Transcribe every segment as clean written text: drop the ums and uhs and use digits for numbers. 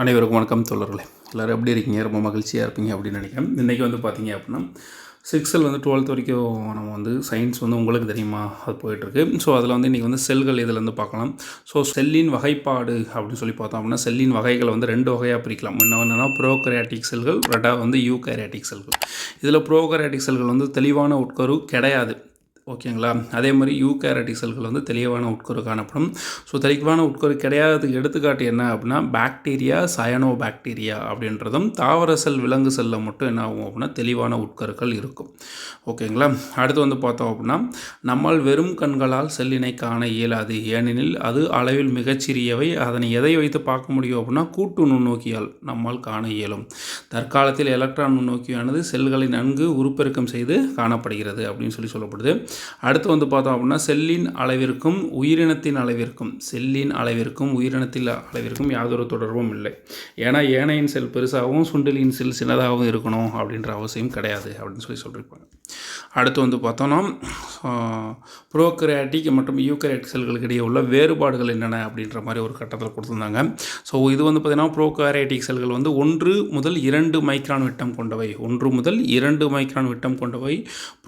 அனைவருக்கும் வணக்கம் தோழர்களே. எல்லோரும் எப்படி இருக்கீங்க? ரொம்ப மகிழ்ச்சியாக இருப்பீங்க அப்படின்னு நினைக்கிறேன். இன்றைக்கி பார்த்தீங்க அப்படின்னா 6ல் 12th வரைக்கும் நம்ம சயின்ஸ் உங்களுக்கு தெரியுமா அது போயிட்டுருக்கு. ஸோ அதில் இன்றைக்கி செல்கள் இதில் பார்க்கலாம். ஸோ செல்லின் வகைப்பாடு அப்படின்னு சொல்லி பார்த்தோம் அப்படின்னா செல்லின் வகைகளை 2 வகையாக பிரிக்கலாம். என்னென்னா ப்ரோகரியாட்டிக் செல்கள், ரெண்டாவது யூகரியாட்டிக் செல்கள். இதில் ப்ரோகரியாட்டிக் செல்கள் தெளிவான உட்கரு கிடையாது. ஓகேங்களா? அதே மாதிரி யூகரியாட்டிக் செல்கள் தெளிவான உட்கரு காணப்படும். ஸோ தெளிவான உட்கரு கிடையாததுக்கு எடுத்துக்காட்டு என்ன அப்படின்னா பாக்டீரியா, சயனோ பாக்டீரியா அப்படின்றதும் தாவர செல், விலங்கு செல்லில் மட்டும் என்ன ஆகும் அப்படின்னா தெளிவான உட்கருக்கள் இருக்கும். ஓகேங்களா? அடுத்து பார்த்தோம் அப்படின்னா நம்மால் வெறும் கண்களால் செல்லினை காண இயலாது. ஏனெனில் அது அளவில் மிகச்சிறியவை. அதனை எதை வைத்து பார்க்க முடியும் அப்படின்னா கூட்டு நுண்ணோக்கியால் நம்மால் காண இயலும். தற்காலத்தில் எலக்ட்ரான் நுண்ணோக்கியானது செல்களை நன்கு உருப்பெருக்கம் செய்து காணப்படுகிறது அப்படின்னு சொல்லப்படுது. அடுத்து பார்த்தோம் அப்படின்னா செல்லின் அளவிற்கும் உயிரினத்தின் அளவிற்கும் யாதொரு தொடர்பும் இல்லை. ஏன்னா ஏனையின் செல் பெருசாகவும் சுண்டலியின் செல் சின்னதாகவும் இருக்கணும் அப்படின்ற அவசியம் கிடையாது அப்படின்னு சொல்லியிருப்பாங்க. அடுத்து பார்த்தோன்னா ப்ரோகரியாட்டிக் மற்றும் யூகரியாட்டிக் செல்களுக்கு இடையே உள்ள வேறுபாடுகள் என்னென்ன அப்படின்ற மாதிரி ஒரு கட்டத்தில் கொடுத்துருந்தாங்க. ஸோ இது பார்த்திங்கன்னா ப்ரோகரியாட்டிக் செல்கள் 1 முதல் 2 மைக்ரான் விட்டம் கொண்டவை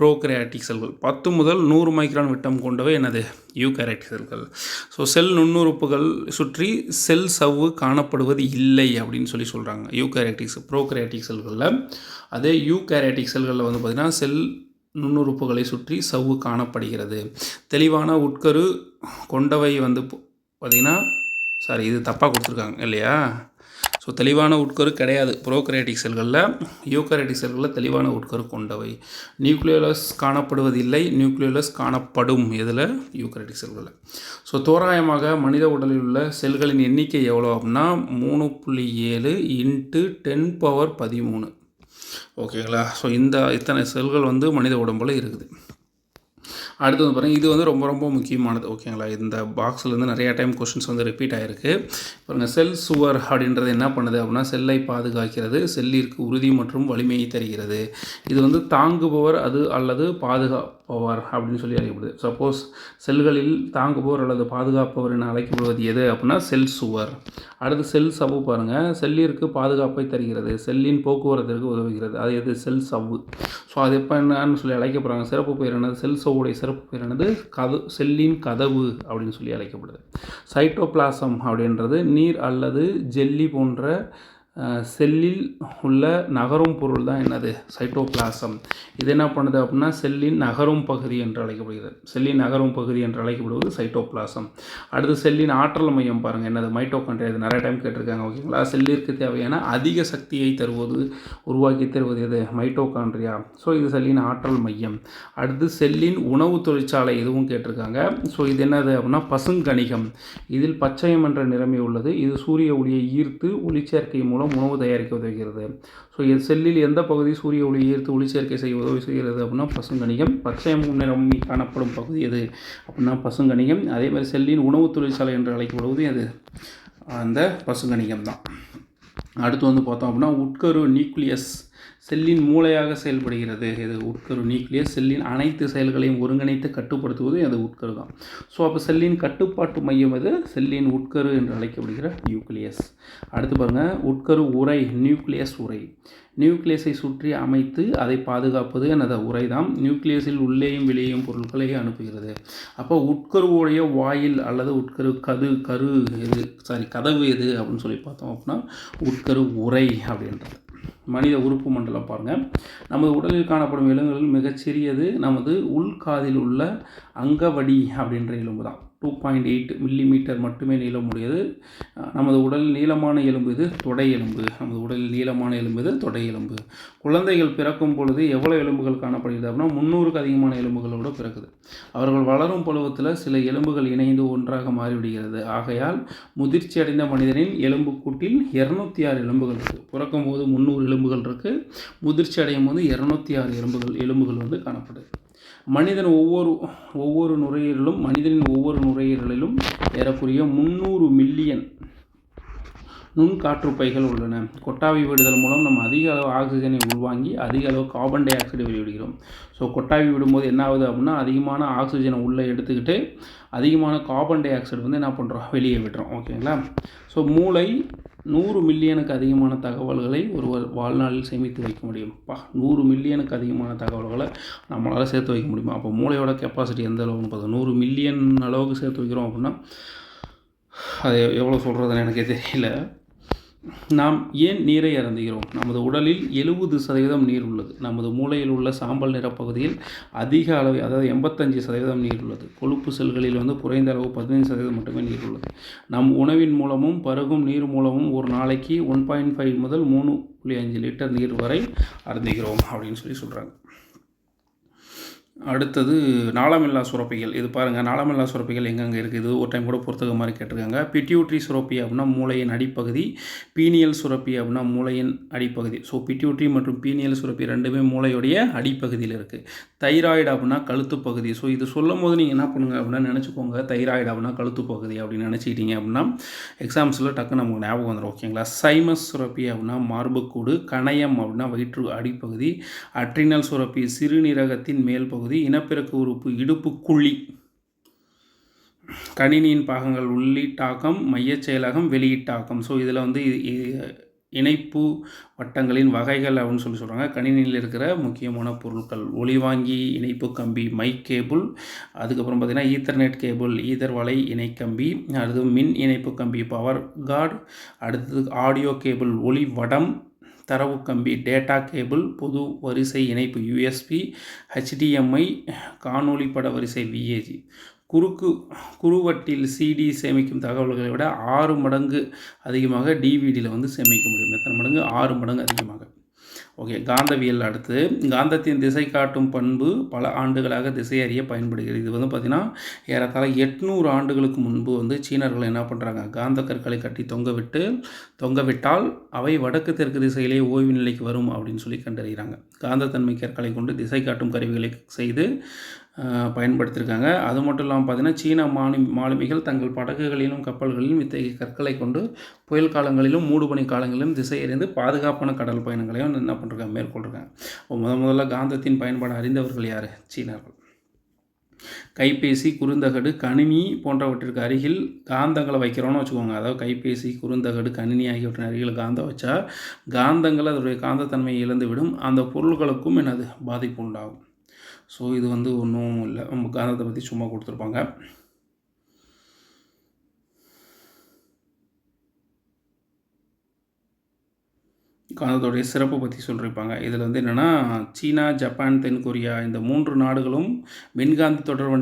ப்ரோகரியாட்டிக் செல்கள். 10 முதல் 100 மைக்ரான் விட்டம் கொண்டவை என்னது? யூகரியாட்டிக் செல்கள். ஸோ செல் நுண்ணுறுப்புகள் சுற்றி செல் சவ்வு காணப்படுவது இல்லை அப்படின்னு சொல்கிறாங்க ப்ரோகரியாட்டிக் செல்களில். அதே யூகரியாட்டிக் செல்களில் பார்த்திங்கன்னா செல் நுண்ணுறுப்புகளை சுற்றி சவ்வு காணப்படுகிறது. தெளிவான உட்கரு கொண்டவை பார்த்திங்கன்னா இது தப்பாக கொடுத்துருக்காங்க இல்லையா? ஸோ தெளிவான உட்கரு கிடையாது ப்ரோகரியாட்டிக் செல்களில். யூகரியாட்டிக் செல்களில் தெளிவான உட்கரு கொண்டவை. நியூக்ளியோலஸ் காணப்படுவதில்லை, நியூக்ளியோலஸ் காணப்படும் இதில் யூகரியாட்டிக் செல்களில். ஸோ தோராயமாக மனித உடலில் உள்ள செல்களின் எண்ணிக்கை எவ்வளோ அப்படின்னா 3.7 × 10^13. ஓகேங்களா? ஸோ இத்தனை செல்கள் மனித உடம்பில் இருக்குது. அடுத்து பாருங்கள், இது ரொம்ப ரொம்ப முக்கியமானது. ஓகேங்களா? இந்த பாக்ஸில் நிறையா டைம் கொஷின்ஸ் ரிப்பீட் ஆகிருக்கு. பாருங்கள், செல் சுவர் அப்படின்றது என்ன பண்ணுது அப்படின்னா செல்லை பாதுகாக்கிறது, செல்லிற்கு உறுதி மற்றும் வலிமையை தருகிறது. இது தாங்குபவர் அல்லது பாதுகாப்பவர் அப்படின்னு சொல்லி அழைக்கப்படுது. சப்போஸ் செல்களில் தாங்குபவர் அல்லது பாதுகாப்பவர் என அழைக்கப்படுவது எது அப்படின்னா செல் சுவர். அடுத்து செல் சவ்வு பாருங்கள், செல்லிற்கு பாதுகாப்பை தருகிறது, செல்லின் போக்குவரத்திற்கு உதவுகிறது. அது எது? செல் சவ்வு. ஸோ அது எப்போ என்னன்னு சொல்லி அழைக்கப்படுறாங்க? சிறப்பு பெயர் என்னது? செல் சவ்வுடைய சிறப்பு பேர் என்னது? செல்லின் கதவு அப்படின்னு சொல்லி அழைக்கப்படுது. சைட்டோபிளாசம் அப்படின்றது நீர் அல்லது ஜெல்லி போன்ற செல்லில் உள்ள நகரும் பொருள் தான் என்னது? சைட்டோபிளாசம். இது என்ன பண்ணுது அப்படின்னா செல்லின் நகரும் பகுதி என்று அழைக்கப்படுகிறது. செல்லின் நகரும் பகுதி என்று அழைக்கப்படுவது சைட்டோபிளாசம். அடுத்து செல்லின் ஆற்றல் மையம் பாருங்கள், என்னது? மைட்டோகாண்ட்ரியா. இது நிறைய டைம் கேட்டிருக்காங்க. ஓகேங்களா? செல்லிற்கு தேவையான அதிக சக்தியை உருவாக்கி தருவது எது? மைட்டோகாண்ட்ரியா. ஸோ இது செல்லின் ஆற்றல் மையம். அடுத்து செல்லின் உணவு தொழிற்சாலை, இதுவும் கேட்டிருக்காங்க. ஸோ இது என்னது அப்படின்னா பசுங்கணிகம். இதில் பச்சையம் என்ற நிறமே உள்ளது. இது சூரிய ஒளியை ஈர்த்து ஒளிச்சேர்க்கை மூலம் உணவு தயாரிக்க உதவுகிறது. ஸோ செல்லில் எந்த பகுதி சூரிய ஒளி ஈர்த்து ஒளிச்சேர்க்கை செய்ய உதவி செய்கிறது அப்படின்னா பசுங்கணிகம். பச்சையம் நிறம் காணப்படும் பகுதி எது அப்படின்னா பசுங்கணிகம். அதே மாதிரி செல்லின் உணவு தொழிற்சாலை என்று அழைக்கப்படுவது எது? அந்த பசுங்கணிகம் தான். அடுத்து பார்த்தோம் அப்படின்னா உட்கரு நியூக்ளியஸ் செல்லின் மூளையாக செயல்படுகிறது. இது உட்கரு நியூக்ளியஸ். செல்லின் அனைத்து செயல்களையும் ஒருங்கிணைத்து கட்டுப்படுத்துவது அது உட்கரு தான். ஸோ அப்போ செல்லின் கட்டுப்பாட்டு மையம் எது? செல்லின் உட்கரு என்று அழைக்கப்படுகிற நியூக்ளியஸ். அடுத்து பாருங்கள், உட்கரு உறை, நியூக்ளியஸ் உறை. நியூக்ளியஸை சுற்றி அமைத்து அதை பாதுகாப்பது எனது உரை தான். நியூக்ளியஸில் உள்ளேயும் வெளியேயும் பொருட்களை அனுப்புகிறது. அப்போ உட்கருவுடைய வாயில் அல்லது உட்கரு கதவு எது அப்படின்னு சொல்லி பார்த்தோம் அப்படின்னா உட்கரு உரை அப்படின்றது. மனித உறுப்பு மண்டலம் பாருங்கள், நமது உடலில் காணப்படும் எலும்புகளில் மிகச்சிறியது நமது உள்காதில் உள்ள அங்கவடி அப்படின்ற எலும்பு தான். 2.8 மில்லிமீட்டர் மட்டுமே நீளமுடையது. நமது உடலில் நீளமான எலும்பு இது தொடை எலும்பு. குழந்தைகள் பிறக்கும் பொழுது எவ்வளோ எலும்புகள் காணப்படுகிறது அப்படின்னா 300க்கு அதிகமான எலும்புகளோடு பிறக்குது. அவர்கள் வளரும் பருவத்தில் சில எலும்புகள் இணைந்து ஒன்றாக மாறிவிடுகிறது. ஆகையால் முதிர்ச்சி அடைந்த மனிதனின் எலும்புக்கூட்டில் 206 எலும்புகள் இருக்குது. பிறக்கும் போது 300 எலும்புகள் இருக்குது. முதிர்ச்சி அடையும் போது 206 எலும்புகள் காணப்படுது. மனிதனின் ஒவ்வொரு நுரையீரலிலும் ஏறக்குறைய 300 மில்லியன் நுண்காற்றுப்பைகள் உள்ளன. கொட்டாவி விடுதல் மூலம் நம்ம அதிக அளவு ஆக்சிஜனை உள்வாங்கி அதிக அளவு கார்பன் டை ஆக்சைடை வெளியிடுகிறோம். ஸோ கொட்டாவி விடும்போது என்ன ஆகுது அப்படின்னா அதிகமான ஆக்சிஜனை உள்ளே எடுத்துக்கிட்டு அதிகமான கார்பன் டை ஆக்சைடு என்ன பண்ணுறோம்? வெளியே விடுறோம். ஓகேங்களா? ஸோ மூளை 100 மில்லியனுக்கு அதிகமான தகவல்களை ஒருவர் வாழ்நாளில் சேமித்து வைக்க முடியும். 100 மில்லியனுக்கு அதிகமான தகவல்களை நம்மளால் சேர்த்து வைக்க முடியுமா? அப்போ மூளையோட கெப்பாசிட்டி எந்த அளவுன்னு பார்த்தா 100 மில்லியன் அளவுக்கு சேர்த்து வைக்கிறோம் அப்படின்னா அது எவ்வளோ சொல்கிறதுன்னு எனக்கே தெரியல. நாம் ஏன் நீரை அருந்துகிறோம்? நமது உடலில் 70% நீர் உள்ளது. நமது மூளையில் உள்ள சாம்பல் நிற பகுதியில் அதிக அளவு, அதாவது 85% நீர் உள்ளது. கொழுப்பு செல்களில் குறைந்த அளவு 15% மட்டுமே நீர் உள்ளது. நம் உணவின் மூலமும் பருகும் நீர் மூலமும் ஒரு நாளைக்கு 1.5 முதல் 3.5 லிட்டர் நீர் வரை அருந்துகிறோம் அப்படின்னு சொல்கிறாங்க. அடுத்தது நாளமில்லா சுரப்பிகள். இது பாருங்கள், நாளமில்லா சுரப்பிகள் எங்கெங்கே இருக்குது? இது ஒரு டைம் கூட பொறுத்தக மாதிரி கேட்டிருக்காங்க. பிட்யூட்ரி சுரப்பி அப்படின்னா மூளையின் அடிப்பகுதி, பீனியல் சுரப்பி அப்படின்னா மூளையின் அடிப்பகுதி. ஸோ பிட்யூட்ரி மற்றும் பீனியல் சுரப்பி ரெண்டுமே மூளையுடைய அடிப்பகுதியில் இருக்குது. தைராய்டு அப்படின்னா கழுத்து பகுதி. ஸோ இது சொல்லும் போது நீங்கள் என்ன பண்ணுங்க அப்படின்னா நினச்சிக்கோங்க, தைராய்டு அப்படின்னா கழுத்து பகுதி அப்படின்னு நினச்சிக்கிட்டீங்க அப்படின்னா எக்ஸாம்ஸில் டக்குன்னு நமக்கு ஞாபகம் வந்துடும். ஓகேங்களா? சைமஸ் சுரப்பி அப்படின்னா மார்புக்கூடு, கணையம் அப்படின்னா வயிற்று அடிப்பகுதி, அட்ரினல் சுரப்பி சிறுநீரகத்தின் மேல் பகுதி, இனப்பெருக்க உறுப்பு இடுப்பு குழி, கணினியின் பாகங்கள் உள்ளீட்டாக்கம், மையச் செயலகம், வெளியீட்டாக்கம். ஸோ இதில் இணைப்பு வட்டங்களின் வகைகள் அப்படின்னு சொல்கிறாங்க. கணினியில் இருக்கிற முக்கியமான பொருட்கள்: ஒளிவாங்கி இணைப்பு கம்பி, மைக் கேபிள், அதுக்கப்புறம் பார்த்திங்கன்னா ஈத்தர்நெட் கேபிள், ஈதர் வலை இணைக்கம்பி, அடுத்து மின் இணைப்பு கம்பி, பவர் கார்டு, அடுத்தது ஆடியோ கேபிள், ஒளி வடம், தரவு கம்பி, டேட்டா கேபிள், பொது வரிசை இணைப்பு யூஎஸ்பி, HDMI, காணொளி பட வரிசை VAG. குறுவட்டில் CD சேமிக்கும் தகவல்களை விட 6 மடங்கு அதிகமாக DVDயில் சேமிக்க முடியும். எத்தனை மடங்கு? 6 மடங்கு அதிகமாக. ஓகே, காந்தவியல். அடுத்து காந்தத்தின் திசை காட்டும் பண்பு பல ஆண்டுகளாக திசை அறிய பயன்படுகிறது. இது பார்த்திங்கன்னா ஏறத்தாழ 800 ஆண்டுகளுக்கு முன்பு சீனர்கள் என்ன பண்ணுறாங்க, காந்த கற்களை கட்டி தொங்கவிட்டால் அவை வடக்கு தெற்கு திசையிலே ஓய்வு நிலைக்கு வரும் அப்படின்னு சொல்லி கண்டறிகிறாங்க. காந்தத்தன்மை கற்களை கொண்டு திசை காட்டும் கருவிகளை செய்து பயன்படுத்தியிருக்காங்க. அது மட்டும் இல்லாமல் பார்த்திங்கன்னா சீன மாலுமிகள் தங்கள் படகுகளிலும் கப்பல்களிலும் இத்தகைய கற்களை கொண்டு புயல் காலங்களிலும் மூடுபனி காலங்களிலும் திசை அறிந்து பாதுகாப்பான கடல் பயணங்களையும் என்ன பண்ணுறாங்க, மேற்கொள்கிறாங்க. முதல்ல காந்தத்தின் பயன்பாடு அறிந்தவர்கள் யார்? சீனர்கள். கைபேசி, குறுந்தகடு, கணினி போன்றவற்றிற்கு அருகில் காந்தங்களை வைக்கிறோன்னு வச்சுக்கோங்க. அதாவது கைபேசி, குறுந்தகடு, கணினி ஆகியவற்றின் அருகில் காந்தம் வச்சா காந்தங்கள் அதனுடைய காந்தத்தன்மையை இழந்துவிடும். அந்த பொருள்களுக்கும் பாதிப்பு உண்டாகும். ஸோ இது ஒன்றும் இல்லை, நம்ம காந்தத்தை பற்றி சும்மா கொடுத்துருப்பாங்க. காந்தத்துடைய சிறப்பு பற்றி சொல்லியிருப்பாங்க. இதில் என்னென்னா சீனா, ஜப்பான், தென்கொரியா இந்த 3 நாடுகளும் மின்காந்த தொடர்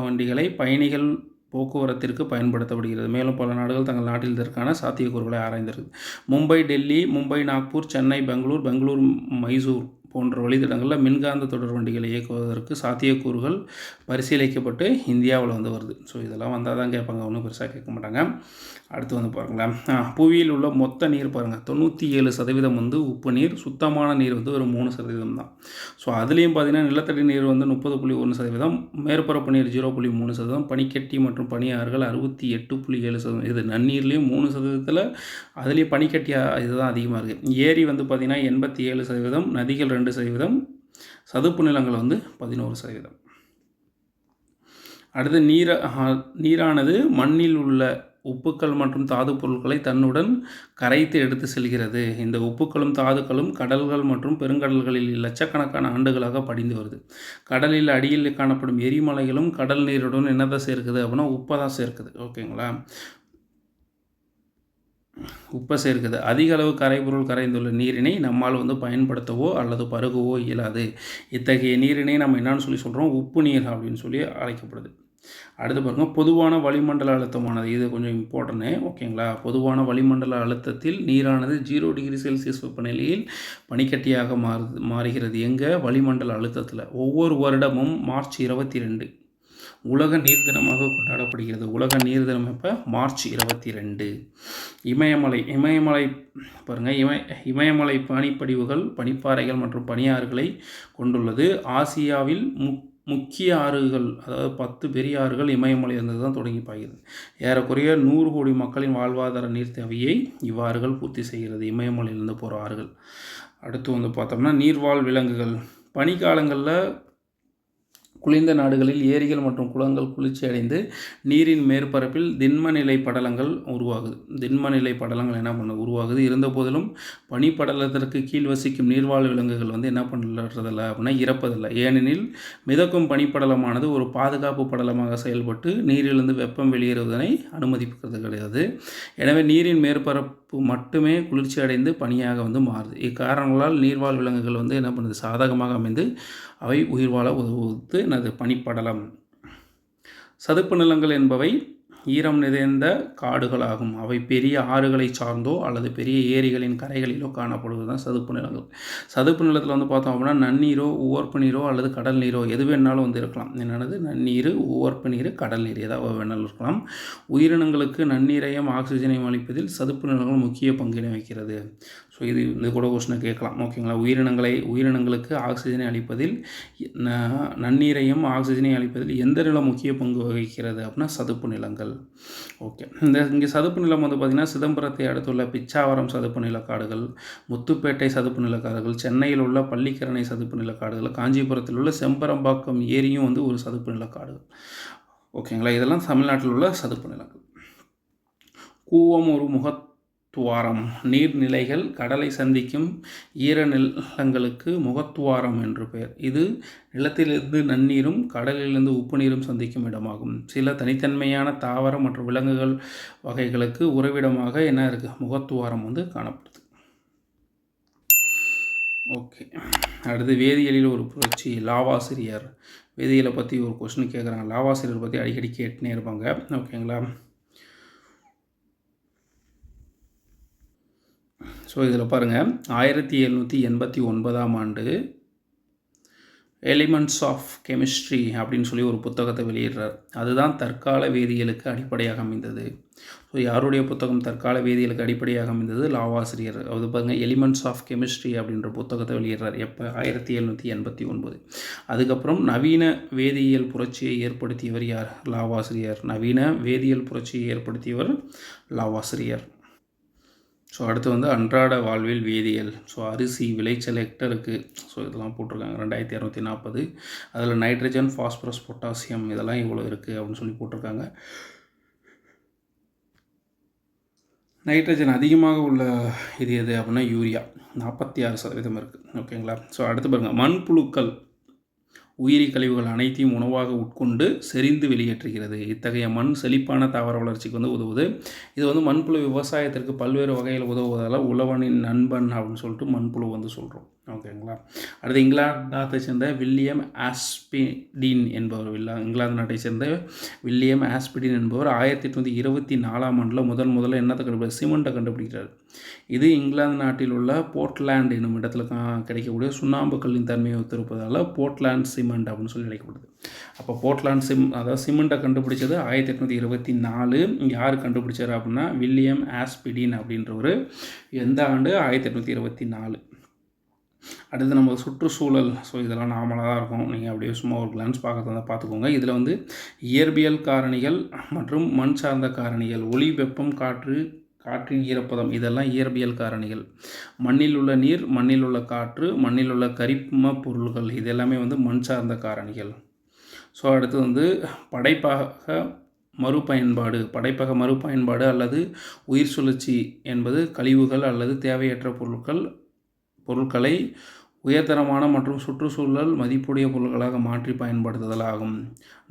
வண்டிகளை பயணிகள் போக்குவரத்திற்கு பயன்படுத்தப்படுகிறது. மேலும் பல நாடுகள் தங்கள் நாட்டில் இதற்கான சாத்தியக்கூறுகளை ஆராய்ந்திருக்கு. மும்பை, டெல்லி, மும்பை, நாக்பூர், சென்னை, பெங்களூர், மைசூர் போன்ற வழித்தடங்களில் மின்காந்த தொடர் வண்டிகளை இயக்குவதற்கு சாத்தியக்கூறுகள் பரிசீலிக்கப்பட்டு இந்தியாவில் வருது. ஸோ இதெல்லாம் வந்தால் தான் கேட்பாங்க, ஒன்றும் பெருசாக கேட்க மாட்டாங்க. அடுத்து பாருங்களேன், புவியில் உள்ள மொத்த நீர் பாருங்கள், 97% உப்பு நீர், சுத்தமான நீர் ஒரு 3% தான். ஸோ அதுலேயும் பார்த்திங்கன்னா நிலத்தடி நீர் 30.1%, மேற்பரப்பு நீர் 0.3%, பனிக்கட்டி மற்றும் பனியாறுகள் 68.7%. இது நன்னீர்லேயும் 3%, அதுலேயும் பனிக்கட்டி இதுதான் அதிகமாக இருக்குது. ஏரி பார்த்திங்கன்னா 87%, நதிகள் 2%, சதுப்பு நிலங்கள் 11%. அடுத்து நீரானது மண்ணில் உள்ள உப்புக்கள் மற்றும் தாது பொருட்களை தன்னுடன் கரைத்து எடுத்து செல்கிறது. இந்த உப்புக்களும் தாதுக்களும் கடல்கள் மற்றும் பெருங்கடல்களில் லட்சக்கணக்கான ஆண்டுகளாக படிந்து வருது. கடலில் அடியில் காணப்படும் எரிமலைகளும் கடல் நீருடன் என்னதான் சேர்க்குது அப்படின்னா உப்பை தான் சேர்க்குது. ஓகேங்களா? உப்பை சேர்க்குது. அதிக அளவு கரைபொருள் கரைந்துள்ள நீரினை நம்மால் பயன்படுத்தவோ அல்லது பருகவோ இயலாது. இத்தகைய நீரினை நம்ம என்னன்னு சொல்கிறோம்? உப்பு நீர் அப்படின்னு சொல்லி அழைக்கப்படுது. அடுத்து பாருங்கள், பொதுவான வளிமண்டல அழுத்தமானது. இது கொஞ்சம் இம்பார்ட்டன்ட்டு. ஓகேங்களா? பொதுவான வளிமண்டல அழுத்தத்தில் நீரானது 0 டிகிரி செல்சியஸ் வெப்பநிலையில் பனிக்கட்டியாக மாறுகிறது. எங்கே? வளிமண்டல அழுத்தத்தில். ஒவ்வொரு வருடமும் மார்ச் 22 உலக நீர் தினமாக கொண்டாடப்படுகிறது. உலக நீர் தினம் எப்போ? மார்ச் 22. இமயமலை பாருங்கள், இமயமலை பனிப்படிவுகள், பனிப்பாறைகள் மற்றும் பனியாறுகளை கொண்டுள்ளது. ஆசியாவில் முக்கிய ஆறுகள், அதாவது 10 பெரிய ஆறுகள் இமயமலையிலிருந்து தான் தொடங்கி பாய்கிறது. ஏறக்குறைய 100 கோடி மக்களின் வாழ்வாதார நீர் தேவையை இவ்வாறுகள் பூர்த்தி செய்கிறது, இமயமலையிலிருந்து போகிற ஆறுகள். அடுத்து பார்த்தோம்னா நீர்வாழ் விலங்குகள். பனிக்காலங்களில் குளிர்ந்த நாடுகளில் ஏரிகள் மற்றும் குளங்கள் குளிர்ச்சி அடைந்து நீரின் மேற்பரப்பில் திண்மநிலை படலங்கள் உருவாகுது. திண்மநிலை படலங்கள் என்ன உருவாகுது. இருந்த போதிலும் பனிப்படலத்திற்கு கீழ் வசிக்கும் நீர்வாழ் விலங்குகள் என்ன பண்ணுறதில்ல அப்படின்னா இறப்பதில்லை. ஏனெனில் மிதக்கும் பனிப்படலமானது ஒரு பாதுகாப்பு படலமாக செயல்பட்டு நீரிலிருந்து வெப்பம் வெளியேறுவதனை அனுமதிக்கிறது கிடையாது. எனவே நீரின் மேற்பரப்பு மட்டுமே குளிர்ச்சி அடைந்து பனியாக மாறுது. இக்காரணங்களால் நீர்வாழ் விலங்குகள் என்ன பண்ணுது, சாதகமாக அமைந்து அவை உயிர் வாழ உதவுவது பனிப்படலம். சதுப்பு நிலங்கள் என்பவை ஈரம் நிறைந்த காடுகளாகும். அவை பெரிய ஆறுகளை சார்ந்தோ அல்லது பெரிய ஏரிகளின் கரைகளிலோ காணப்படுவது தான் சதுப்பு நிலங்கள். சதுப்பு நிலத்தில் பார்த்தோம் அப்படின்னா நன்னீரோ உவர்ப்பு நீரோ அல்லது கடல் நீரோ எது வேணாலும் இருக்கலாம். என்னென்னது நன்னீர், உவர்ப்பு நீர், கடல் நீர் ஏதாவது வேணாலும் இருக்கலாம். உயிரினங்களுக்கு நன்னீரையும் ஆக்சிஜனையும் அளிப்பதில் சதுப்பு நிலங்கள் முக்கிய பங்கினை வகிக்கிறது. ஸோ இது கூட கொஸ்டினை கேட்கலாம். ஓகேங்களா. உயிரினங்களுக்கு ஆக்சிஜனை அளிப்பதில் நன்னீரையும் ஆக்சிஜனையும் அளிப்பதில் எந்த நிலம் முக்கிய பங்கு வகிக்கிறது அப்படின்னா சதுப்பு நிலங்கள். ஓகே. இங்கே சதுப்பு நிலம் பார்த்திங்கன்னா சிதம்பரத்தை அடுத்துள்ள பிச்சாவரம் சதுப்பு நிலக்காடுகள், முத்துப்பேட்டை சதுப்பு நிலக்காடுகள், சென்னையில் உள்ள பள்ளிக்கரணை சதுப்பு நிலக்காடுகள், காஞ்சிபுரத்தில் உள்ள செம்பரம்பாக்கம் ஏரியும் ஒரு சதுப்பு நிலக்காடுகள். ஓகேங்களா. இதெல்லாம் தமிழ்நாட்டில் உள்ள சதுப்பு நிலங்கள். கூவம் ஒரு முகத்துவாரம். நீர்நிலைகள் கடலை சந்திக்கும் ஈரநிலங்களுக்கு முகத்துவாரம் என்று பெயர். இது நிலத்திலிருந்து நன்னீரும் கடலிலிருந்து உப்பு நீரும் சந்திக்கும் இடமாகும். சில தனித்தன்மையான தாவர மற்றும் விலங்குகள் வகைகளுக்கு உறைவிடமாக இருக்குது, முகத்துவாரம் காணப்படுது. ஓகே. அடுத்து வேதியியலில் ஒரு புரட்சி. லாவாசிரியர். வேதியியலை பற்றி ஒரு கொஸ்டின் கேட்குறாங்க. லாவாசிரியர் பற்றி அடிக்கடி கேட்டுனே இருப்பாங்க. ஓகேங்களா. ஸோ இதில் பாருங்கள், 1789ஆம் ஆண்டு எலிமெண்ட்ஸ் ஆஃப் கெமிஸ்ட்ரி அப்படின்னு சொல்லி ஒரு புத்தகத்தை வெளியிடுறார். அதுதான் தற்கால வேதியியலுக்கு அடிப்படையாக அமைந்தது. ஸோ யாருடைய புத்தகம் தற்கால வேதியியலுக்கு அடிப்படையாக அமைந்தது? லாவாசிரியர். அது பாருங்கள், எலிமெண்ட்ஸ் ஆஃப் கெமிஸ்ட்ரி அப்படின்ற புத்தகத்தை வெளியிடுறார். எப்போ? 1789. அதுக்கப்புறம் நவீன வேதியியல் புரட்சியை ஏற்படுத்தியவர் யார்? லாவாசிரியர். நவீன வேதியியல் புரட்சியை ஏற்படுத்தியவர் லாவாசிரியர். ஸோ அடுத்து அன்றாட வாழ்வில் வேதியியல். ஸோ அரிசி விளைச்சல் ஹெக்டருக்கு இதெல்லாம் போட்டிருக்காங்க 2240. அதில் நைட்ரஜன், ஃபாஸ்பரஸ், பொட்டாசியம் இதெல்லாம் இவ்வளோ இருக்குது அப்படின்னு சொல்லி போட்டிருக்காங்க. நைட்ரஜன் அதிகமாக உள்ள இது எது அப்படின்னா யூரியா 46% இருக்குது. ஓகேங்களா. ஸோ அடுத்து பாருங்கள், மண்புழுக்கள் உயிரி கழிவுகள் அனைத்தையும் உணவாக உட்கொண்டு செறிந்து வெளியேற்றுகிறது. இத்தகைய மண் செழிப்பான தாவர வளர்ச்சிக்கு உதவுது. இது மண்புழு விவசாயத்திற்கு பல்வேறு வகையில் உதவுவதால் உழவனின் நண்பன் அப்படின்னு சொல்லிட்டு மண்புழு சொல்கிறோம். ஓகேங்களா. அடுத்து இங்கிலாந்து நாட்டை சேர்ந்த வில்லியம் ஆஸ்பிடின் என்பவர், இங்கிலாந்து நாட்டை சேர்ந்த வில்லியம் ஆஸ்பிடின் என்பவர் 1824ஆம் ஆண்டில் முதல்ல என்னத்தை கண்டுபிடிச்சார்? சிமெண்ட்டை கண்டுபிடிக்கிறார். இது இங்கிலாந்து நாட்டில் உள்ள போர்ட்லாண்ட் என்னும் இடத்துல கிடைக்கக்கூடிய சுண்ணாம்பு கல்லின் தன்மையை ஒத்திருப்பதால் போர்ட்லாண்ட் சிமெண்ட் அப்படின்னு சொல்லி அழைக்கப்படுது. அப்போ போர்ட்லாண்ட் அதாவது சிமெண்ட்டை கண்டுபிடிச்சது 1824. யார் கண்டுபிடிச்சார் அப்படின்னா வில்லியம் ஆஸ்பிடின் அப்படின்றவர். எந்த ஆண்டு? 1824. அடுத்து நம்ம சுற்றுச்சூழல். ஸோ இதெல்லாம் நார்மலாக தான் இருக்கும். நீங்கள் அப்படியே சும்மா ஒரு கிளான்ஸ் பார்க்கறதா பார்த்துக்கோங்க. இதில் இயற்பியல் காரணிகள் மற்றும் மண் சார்ந்த காரணிகள், ஒளி, வெப்பம், காற்றின் ஈரப்பதம் இதெல்லாம் இயற்பியல் காரணிகள். மண்ணில் உள்ள நீர், மண்ணில் உள்ள காற்று, மண்ணில் உள்ள கரிம பொருள்கள் இது எல்லாமே மண் சார்ந்த காரணிகள். ஸோ அடுத்து படைப்பக மறுபயன்பாடு அல்லது உயிர் சுழற்சி என்பது கழிவுகள் அல்லது தேவையற்ற பொருட்களை உயர்தரமான மற்றும் சுற்றுச்சூழல் மதிப்புடைய பொருட்களாக மாற்றி பயன்படுத்துதல் ஆகும்.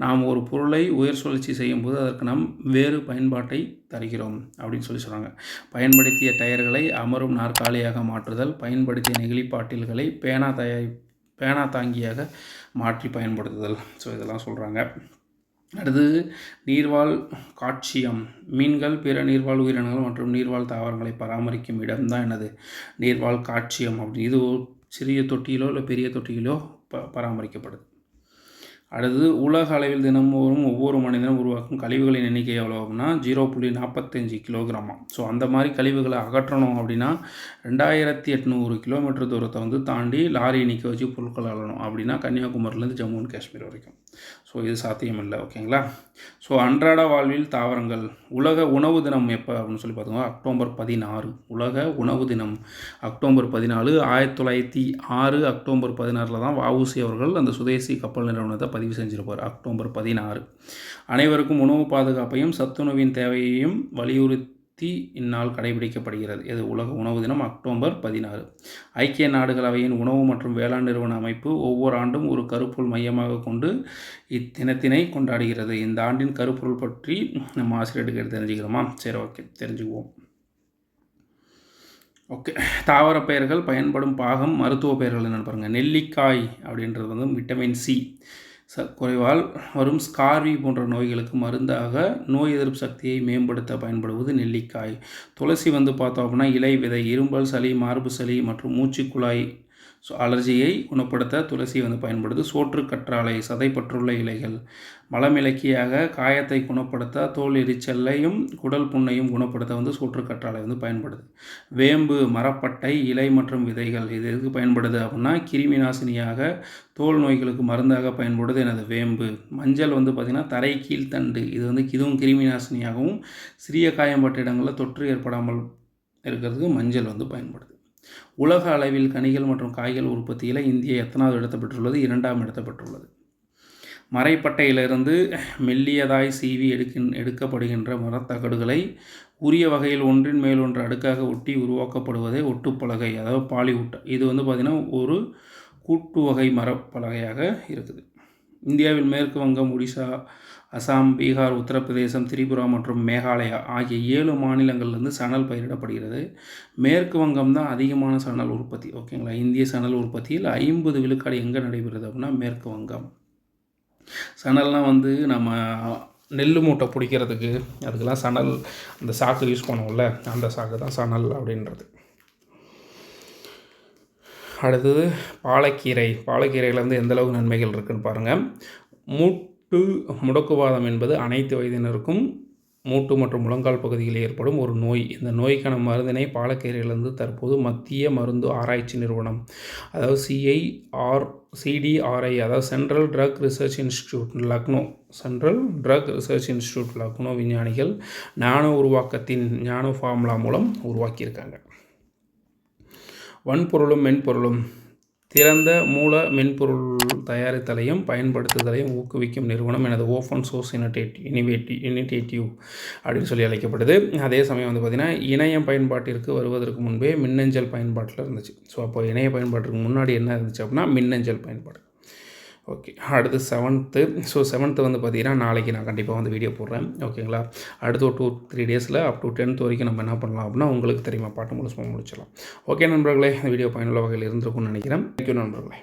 நாம் ஒரு பொருளை உயர் சுழற்சி செய்யும்போது அதற்கு நாம் வேறு பயன்பாட்டை தருகிறோம் அப்படின்னு சொல்கிறாங்க. பயன்படுத்திய டயர்களை அமரும் நாற்காலியாக மாற்றுதல், பயன்படுத்திய நெகிழி பாட்டில்களை பேனா தாங்கியாக மாற்றி பயன்படுத்துதல். ஸோ இதெல்லாம் சொல்கிறாங்க. அடுத்து நீர்வாழ் காட்சியம். மீன்கள், பிற நீர்வாழ் உயிரினங்கள் மற்றும் நீர்வாழ் தாவரங்களை பராமரிக்கும் இடம்தான் என்னது? நீர்வாழ் காட்சியம். அப்படி இது சிறிய தொட்டியிலோ இல்லை பெரிய தொட்டியிலோ பராமரிக்கப்படுது. அடுத்து உலக அளவில் தினமும் ஒவ்வொரு மனிதனும் உருவாக்கும் கழிவுகளின் எண்ணிக்கை எவ்வளோ அப்படின்னா 0.45 கிலோகிராமா. ஸோ அந்த மாதிரி கழிவுகளை அகற்றணும் அப்படின்னா 2800 கிலோமீட்டர் தூரத்தை தாண்டி லாரி நிற்க வச்சு பொருட்கள் அள்ளணும். அப்படின்னா கன்னியாகுமரியிலேருந்து ஜம்மு அண்ட் காஷ்மீர் வரைக்கும். ஸோ இது சாத்தியமில்லை. ஓகேங்களா? ஸோ அன்றாட வாழ்வில் தாவரங்கள் உலக உணவு தினம் எப்போ அப்படின்னு சொல்லி பார்த்தோம்னா அக்டோபர் 16. உலக உணவு தினம் அக்டோபர் 14. 1906 அக்டோபர் 16 தான் வஉசி அவர்கள் அந்த சுதேசி கப்பல் நிறுவனத்தை பதிவு செஞ்சிருப்பார். அக்டோபர் 16. அனைவருக்கும் உணவு பாதுகாப்பையும் சத்துணவின் தேவையையும் வலியுறுத்தி இந்நாள் கடைபிடிக்கப்படுகிறது. இது உலக உணவு தினம் அக்டோபர் 16. ஐக்கிய நாடுகள் அவையின் உணவு மற்றும் வேளாண் நிறுவன அமைப்பு ஒவ்வொரு ஆண்டும் ஒரு கருப்பொருள் மையமாக கொண்டு இத்தினத்தினை கொண்டாடுகிறது. இந்த ஆண்டின் கருப்பொருள் பற்றி நம்ம ஆசிரியருக்கு தெரிஞ்சுக்கிறோமா? சரி, ஓகே, தெரிஞ்சுக்குவோம். ஓகே, தாவர பெயர்கள் பயன்படும் பாகம் மருத்துவ பெயர்கள் என்னென்னு பாருங்கள். நெல்லிக்காய் அப்படின்றது வந்து விட்டமின் சி குறைவால் வரும் ஸ்கார்வி போன்ற நோய்களுக்கு மருந்தாக நோய் எதிர்ப்பு சக்தியை மேம்படுத்த பயன்படுவது நெல்லிக்காய். துளசி வந்து பார்த்தோம் அப்படின்னா இலை விதை இரும்பல் சளி மார்பு சளி மற்றும் மூச்சுக்குழாய் அலர்ஜியை குணப்படுத்த துளசி வந்து பயன்படுது. சோற்று கற்றாழை சதைப்பற்றுள்ள இலைகள் மலமிளக்கியாக காயத்தை குணப்படுத்த தோல் எரிச்சலையும் குடல் புண்ணையும் குணப்படுத்த வந்து சோற்று கற்றாழை வந்து பயன்படுது. வேம்பு மரப்பட்டை இலை மற்றும் விதைகள் இது எதுக்கு பயன்படுது அப்படின்னா கிருமி நாசினியாக தோல் நோய்களுக்கு மருந்தாக பயன்படுது எனது வேம்பு. மஞ்சள் வந்து பார்த்திங்கன்னா தரை கீழ்த்தண்டு இது வந்து இதுவும் கிருமி நாசினியாகவும் சிறிய காயம்பட்ட இடங்களில் தொற்று ஏற்படாமல் இருக்கிறதுக்கு மஞ்சள் வந்து பயன்படுது. உலக அளவில் கனிகள் மற்றும் காய்கள் உற்பத்தியில் இந்தியா எத்தனாவது இடத்தை பெற்றுள்ளது? 2ஆம் இடத்தை பெற்றுள்ளது. மரைப்பட்டையிலிருந்து மெல்லியதாய் சீவி எடுக்கப்படுகின்ற மரத்தகடுகளை உரிய வகையில் ஒன்றின் மேல் ஒன்று அடுக்காக ஒட்டி உருவாக்கப்படுவதே ஒட்டுப்பலகை, அதாவது பாலிவுட். இது வந்து பார்த்திங்கன்னா ஒரு கூட்டு வகை மரப்பலகையாக இருக்குது. இந்தியாவில் மேற்கு வங்கம் ஒடிசா அசாம் பீகார் உத்தரப்பிரதேசம் திரிபுரா மற்றும் மேகாலயா ஆகிய 7 மாநிலங்கள்லேருந்து சணல் பயிரிடப்படுகிறது. மேற்கு வங்கம் தான் அதிகமான சணல் உற்பத்தி. ஓகேங்களா? இந்திய சணல் உற்பத்தியில் 50 விழுக்காடு எங்கே நடைபெறுது அப்படின்னா மேற்கு வங்கம். சணல்னால் வந்து நம்ம நெல் மூட்டை பிடிக்கிறதுக்கு அதுக்கெல்லாம் சணல் அந்த சாக்கு யூஸ் பண்ணுவோம்ல, அந்த சாக்கு தான் சணல் அப்படின்றது. அடுத்தது பாலக்கீரை. பாலக்கீரையில் வந்து எந்தளவுக்கு நன்மைகள் இருக்குதுன்னு பாருங்கள். முடக்குவாதம் என்பது அனைத்து வயதினருக்கும் மூட்டு மற்றும் முழங்கால் பகுதியில் ஏற்படும் ஒரு நோய். இந்த நோய்க்கான மருந்தினை பாலக்கீரையிலிருந்து தற்போது மத்திய மருந்து ஆராய்ச்சி நிறுவனம், அதாவது CDRI, அதாவது central drug research institute Lucknow விஞ்ஞானிகள் நானோ உருவாக்கத்தின் நானோ ஃபார்முலா மூலம் உருவாக்கியிருக்காங்க. வன்பொருளும் மென்பொருளும் திறந்த மூல மென்பொருள் தயாரித்தலையும் பயன்படுத்துதலையும் ஊக்குவிக்கும் நிறுவனம் எனது ஓப்பன் சோர்ஸ் இனிஷியேட்டிவ் அப்படின்னு சொல்லி அழைக்கப்படுது. அதே சமயம் வந்து பார்த்திங்கன்னா இணையம் பயன்பாட்டிற்கு வருவதற்கு முன்பே மின்னஞ்சல் பயன்பாட்டில் இருந்துச்சு. ஸோ அப்போ இணைய பயன்பாட்டுக்கு முன்னாடி என்ன இருந்துச்சு அப்படின்னா மின்னஞ்சல் பயன்பாடு. ஓகே, அடுத்து 7th. ஸோ 7th வந்து பார்த்திங்கன்னா நாளைக்கு நான் கண்டிப்பாக வந்து வீடியோ போடுறேன். ஓகேங்களா? அடுத்து ஒரு 2-3 டேஸில் அப் டு 10th வரைக்கும் நம்ம என்ன பண்ணலாம் அப்படின்னா உங்களுக்கு தெரியுமா பாட்டு முழுசுமாக முடிச்சிடலாம். ஓகே நண்பர்களே, இந்த வீடியோ பயனுள்ள வகையில் இருந்திருக்கும்னு நினைக்கிறேன். தேங்க்யூ நண்பர்களே.